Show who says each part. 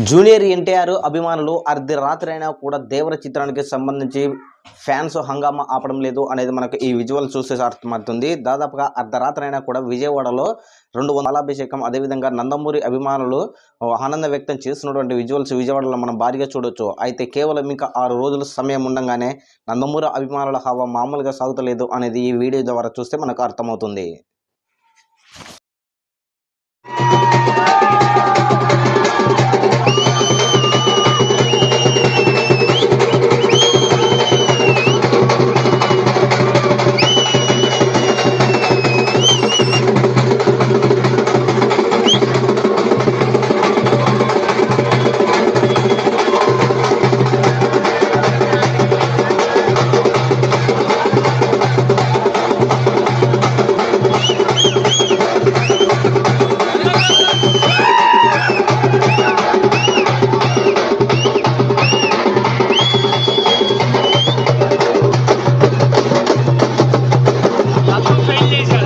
Speaker 1: Junior NTR అభిమానులు అర్ధరాత్రి అయినా కూడా దేవర చిత్రానికి సంబంధించి ఫ్యాన్స్ హంగామా ఆపడం లేదు అనేది మనకు ఈ విజువల్ చూస్తే అర్థమవుతుంది. దాదాపుగా అర్ధరాత్రి అయినా కూడా విజయవాడలో 200 పాలాభిషేకం, అదేవిధంగా నందమూరి అభిమానులు ఆనందం వ్యక్తం చేస్తున్నటువంటి విజువల్స్ విజయవాడలో మనం భారీగా చూడొచ్చు. అయితే కేవలం ఇంకా 6 రోజుల సమయం ఉండగానే నందమూరి అభిమానుల హవా మామూలుగా సాగుతలేదు అనేది ఈ వీడియో ద్వారా చూస్తే మనకు అర్థమవుతుంది.
Speaker 2: Feliz